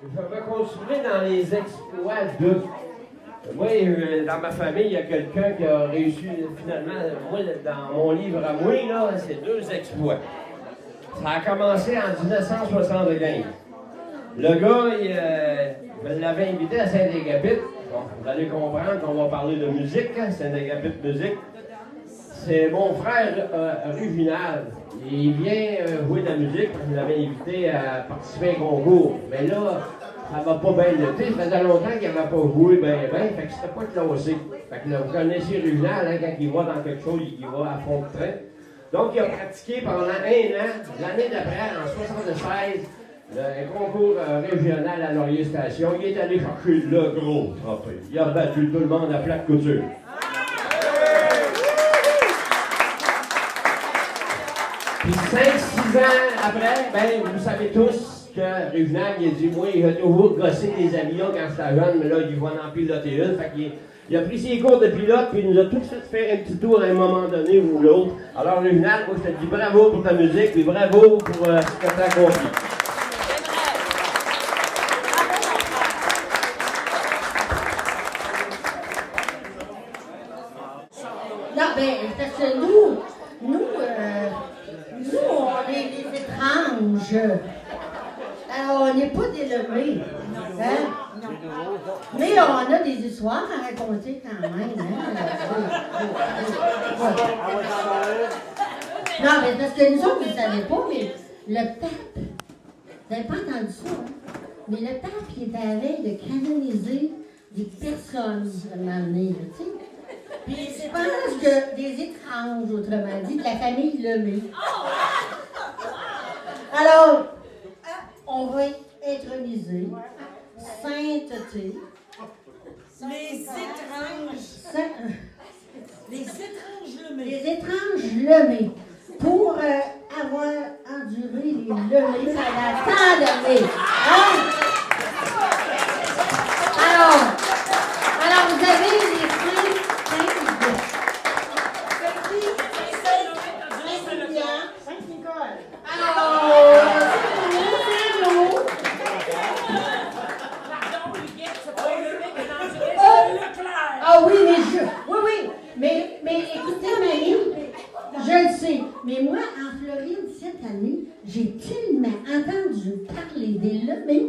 Je vais continuer dans les exploits de... Moi, dans ma famille, il y a quelqu'un qui a réussi, finalement, moi, dans mon livre à moi, là, c'est 2 exploits. Ça a commencé en 1975. Le gars, je l'avais invité à Saint-Agapit. Bon, vous allez comprendre qu'on va parler de musique, hein, Saint-Agapit musique. C'est mon frère original. Il vient jouer de la musique. Je l'avais invité à participer à un concours. Mais là, ça va pas bien l'été. Ça faisait longtemps qu'il n'avait pas joué bien. Fait que c'était pas classé. Fait que là, vous connaissez original, hein, quand il va dans quelque chose, il va à fond de train. Donc, il a pratiqué pendant 1 an. L'année d'après, en 1976, un concours régional à Laurier Station. Il est allé chercher le gros trophée. Il a battu tout le monde à plat de couture. Puis 5-6 ans après, ben, vous savez tous que Réginald, il a dit, moi, il a toujours gossé des avions quand j'étais jeune, mais là, il va en piloter une. Fait qu'il a pris ses cours de pilote, puis il nous a tout de suite fait un petit tour à un moment donné ou l'autre. Alors, Réginald, moi, je te dis bravo pour ta musique, puis bravo pour ce que tu as accompli. Non, ben, parce que nous, on est des étranges. Alors, on n'est pas des levés. Hein? Mais on a des histoires à raconter quand même. Hein? Non, mais parce que nous autres, vous ne savez pas, mais le pape, vous n'avez pas entendu ça, hein? Mais le pape, il est à la veille de canoniser des personnes à un moment donné, tu sais. Puis c'est pas parce que des étranges, autrement dit, de la famille Lemay. Alors, on va introniser sainteté. Les étranges. Les étranges Lemay. Les étranges Lemay. Pour avoir enduré les Lemay pendant tant d'années. Hein? Alors, vous avez les Saint-Nicole. Ah oui, mais écoutez, Marie, je le sais, mais moi, en Floride, cette année, j'ai tellement entendu parler des Lemay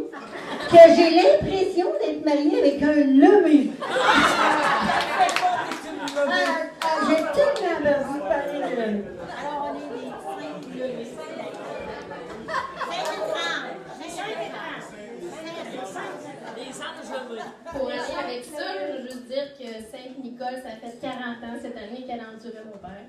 que j'ai l'impression d'être mariée avec un Lemay. J'ai tellement entendu parler de Lemay. Alors, on est des Pour aller avec ça, je veux juste dire que Sainte-Nicole, ça fait 40 ans cette année qu'elle a enduré mon père.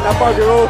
Tá bom, Joe.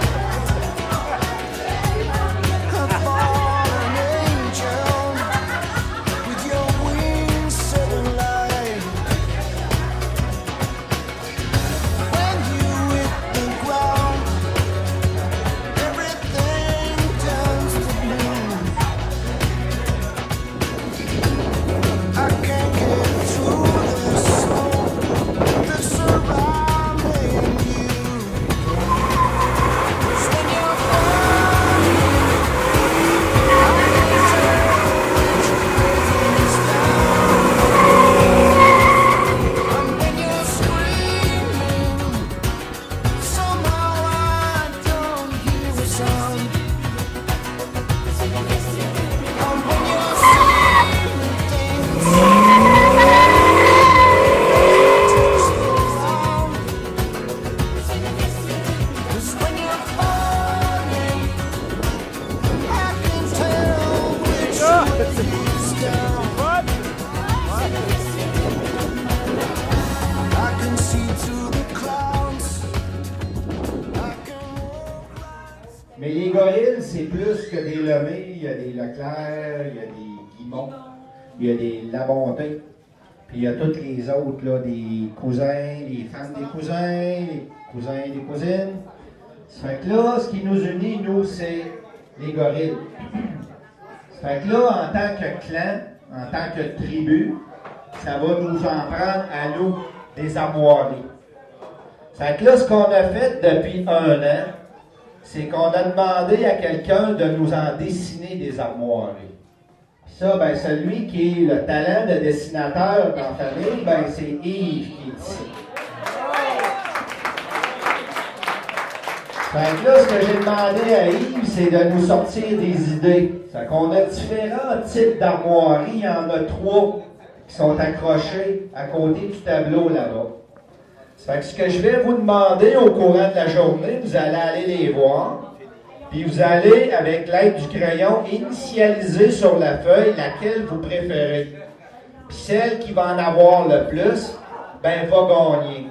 Mais les gorilles, c'est plus que des Lemay. Il y a des Leclerc, il y a des Guimont, il y a des Labonté. Puis il y a toutes les autres, là, des cousins, des femmes des cousins, les cousins des cousines. Ça fait que là, ce qui nous unit, nous, c'est les gorilles. Ça fait que là, en tant que clan, en tant que tribu, ça va nous en prendre à nous des armoiries. Ça fait que là, ce qu'on a fait depuis 1 an, c'est qu'on a demandé à quelqu'un de nous en dessiner des armoiries. Puis ça, ben, celui qui est le talent de dessinateur dans la famille, ben, c'est Yves qui est ici. Fait que là, ce que j'ai demandé à Yves, c'est de nous sortir des idées. Fait qu'on a différents types d'armoiries. Il y en a 3 qui sont accrochés à côté du tableau là-bas. Fait que ce que je vais vous demander au courant de la journée, vous allez aller les voir, puis vous allez, avec l'aide du crayon, initialiser sur la feuille laquelle vous préférez. Puis celle qui va en avoir le plus, ben va gagner.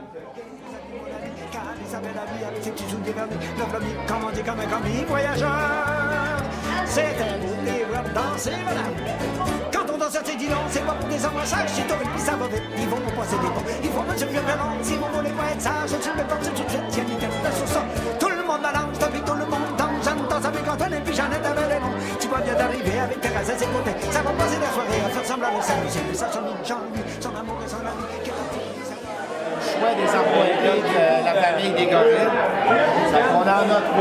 Quand on danse, c'est dit non, c'est pas pour des embrassages, c'est horrible, ça va vite, ils vont nous passer des bons. Il faut me servir violent, si vous voulez pas être sage, tu me portes tout de suite, tiens, nickel, sur ça. Tout le monde balance, depuis tout le monde danse, j'entends avec Antoine et puis Jeannette avec les noms. Tu vois bien d'arriver avec Thérèse à ses côtés, ça va passer la soirée à faire semblant de s'amuser, mais ça son envie, son amour et son ami. Choix des armoiries de la famille des gorilles. On en a 3.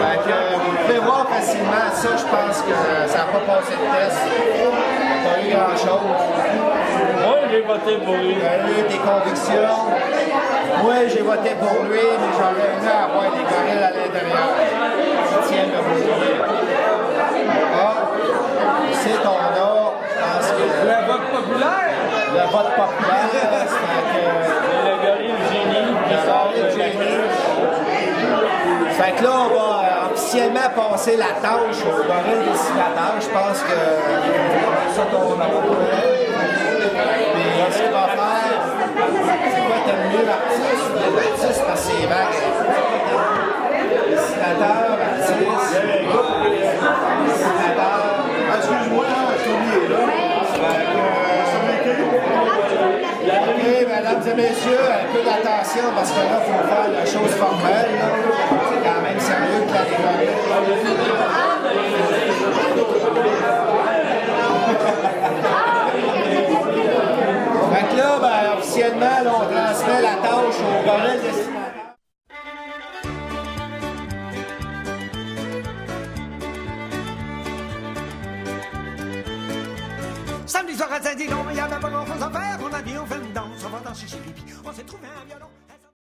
Fait que vous pouvez voir facilement ça, je pense que ça n'a pas passé de test. Pas eu grand-chose. Moi, j'ai voté pour lui. Il y a eu des convictions. Moi, j'ai voté pour lui, mais j'aurais aimé avoir des gorilles à l'intérieur. Ils tiennent le bouclier. Ah, ici, on a, je pense que... Le vote populaire? Le vote populaire, c'est que... Le gorille génie. Le gorille génie. Fait que là, on va officiellement passer la tâche au gorille dessinateur. Je pense que c'est ça qu'on va faire. Puis ce qu'il va faire, c'est quoi, t'aimes mieux l'artiste ou l'artiste parce que c'est vague? Dessinateur, artiste, dessinateur. Excuse-moi, Tony est là. OK, mesdames et messieurs, un peu d'attention parce que là, il faut faire la chose formelle. C'est quand même sérieux que la décorer. Fait que là, ben, officiellement, là, on transmet la tâche au gorille dessinateur. Samedi soir à Saint-Dilon, il y avait pas grand-chose à faire. On a dit on fait une danse, on va danser chez Pipi. On s'est trouvé un violon.